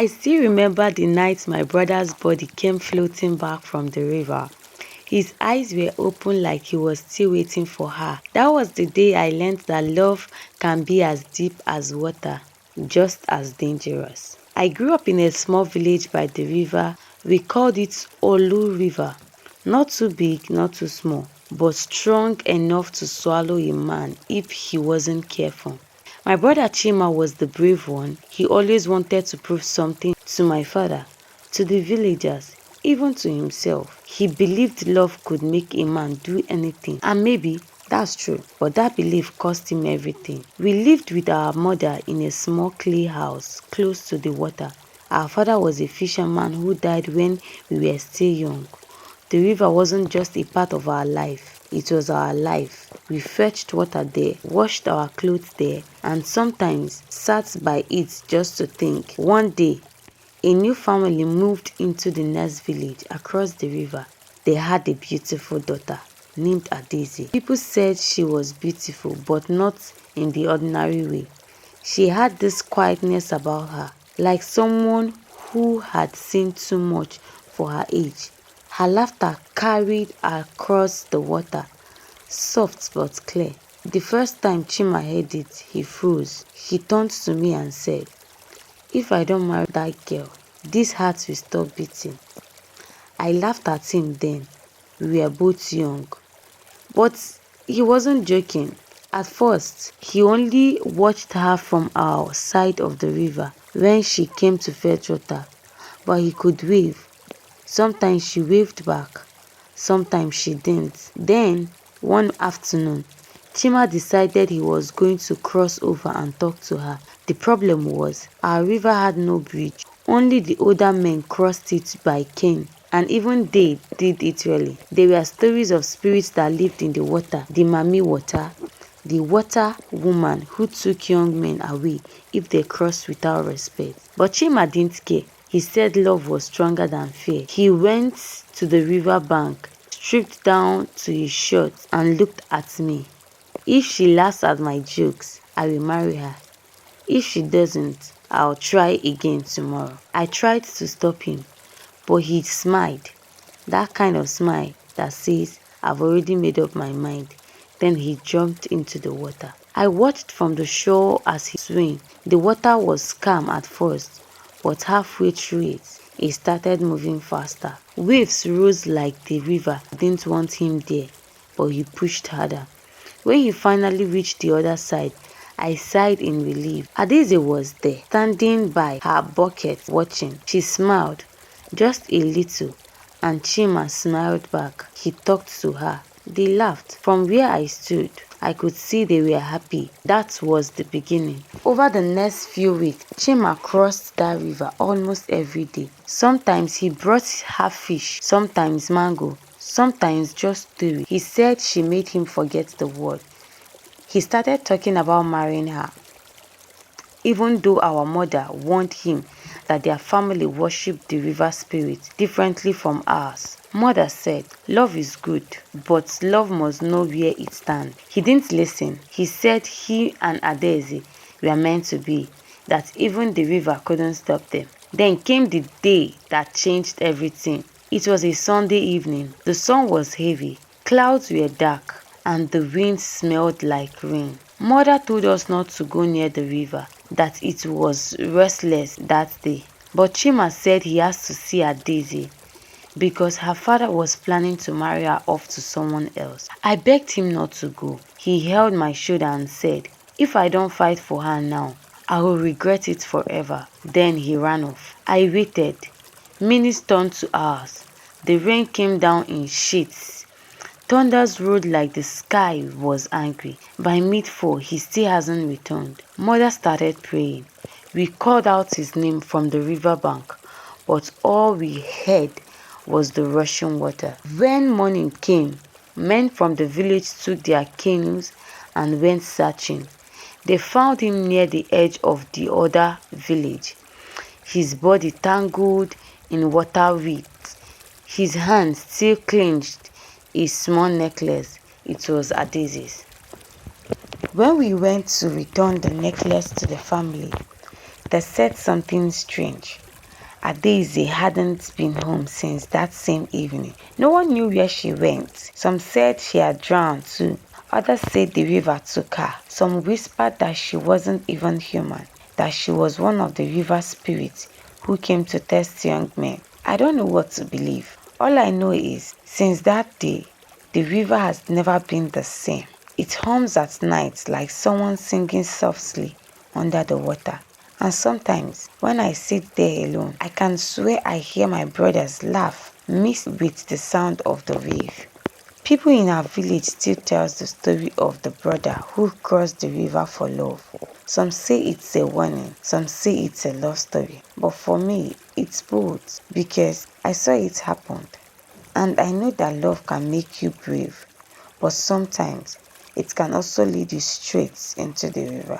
I still remember the night my brother's body came floating back from the river. His eyes were open like he was still waiting for her. That was the day I learned that love can be as deep as water, just as dangerous. I grew up in a small village by the river. We called it Olu River. Not too big, not too small, but strong enough to swallow a man if he wasn't careful. My brother Chima was the brave one. He always wanted to prove something to my father, to the villagers, even to himself. He believed love could make a man do anything, and maybe that's true, but that belief cost him everything. We lived with our mother in a small clay house close to the water. Our father was a fisherman who died when we were still young. The river wasn't just a part of our life, it was our life. We fetched water there, washed our clothes there, and sometimes sat by it just to think. One day, a new family moved into the next village across the river. They had a beautiful daughter named Adaeze. People said she was beautiful, but not in the ordinary way. She had this quietness about her, like someone who had seen too much for her age. Her laughter carried across the water, soft but clear. The first time Chima heard it, he froze. He turned to me and said, "If I don't marry that girl, this heart will stop beating." I laughed at him then. We were both young. But he wasn't joking. At first, he only watched her from our side of the river when she came to fetch water. But he could wave. Sometimes she waved back. Sometimes she didn't. Then, one afternoon, Chima decided he was going to cross over and talk to her. The problem was, our river had no bridge. Only the older men crossed it by cane, and even they did it rarely. There were stories of spirits that lived in the water, the Mami water, the water woman who took young men away if they crossed without respect. But Chima didn't care. He said love was stronger than fear. He went to the river bank, stripped down to his shorts, and looked at me. If she laughs at my jokes, I will marry her. If she doesn't, I'll try again tomorrow. I tried to stop him, but he smiled. That kind of smile that says, I've already made up my mind. Then he jumped into the water. I watched from the shore as he swam. The water was calm at first, but halfway through it, it started moving faster. Waves rose like the river didn't want him there, but he pushed harder. When he finally reached the other side, I sighed in relief. Adaeze was there, standing by her bucket watching. She smiled, just a little, and Chima smiled back. He talked to her. They laughed. From where I stood, I could see they were happy. That was the beginning. Over the next few weeks, Chima crossed that river almost every day. Sometimes he brought her fish, sometimes mango, sometimes just story. He said she made him forget the world. He started talking about marrying her, even though our mother warned him that their family worshipped the river spirit differently from ours. Mother said, love is good, but love must know where it stands. He didn't listen. He said he and Adaeze were meant to be, that even the river couldn't stop them. Then came the day that changed everything. It was a Sunday evening. The sun was heavy, clouds were dark, and the wind smelled like rain. Mother told us not to go near the river, that it was restless that day. But Chima said he has to see Adaeze because her father was planning to marry her off to someone else. I begged him not to go. He held my shoulder and said, if I don't fight for her now, I will regret it forever. Then he ran off. I waited. Minutes turned to hours. The rain came down in sheets. Thunders roared like the sky was angry. By mid-fall, he still hasn't returned. Mother started praying. We called out his name from the riverbank, but all we heard was the rushing water. When morning came, men from the village took their canoes and went searching. They found him near the edge of the other village, his body tangled in water weeds. His hands still clenched a small necklace. It was Adaeze's. When we went to return the necklace to the family, they said something strange. Adaeze hadn't been home since that same evening. No one knew where she went. Some said she had drowned too. Others said the river took her. Some whispered that she wasn't even human, that she was one of the river spirits who came to test young men. I don't know what to believe. All I know is, since that day, the river has never been the same. It hums at night like someone singing softly under the water. And sometimes, when I sit there alone, I can swear I hear my brothers laugh mixed with the sound of the wave. People in our village still tells the story of the brother who crossed the river for love. Some say it's a warning, some say it's a love story. But for me, it's both because I saw it happen. And I know that love can make you brave, but sometimes it can also lead you straight into the river.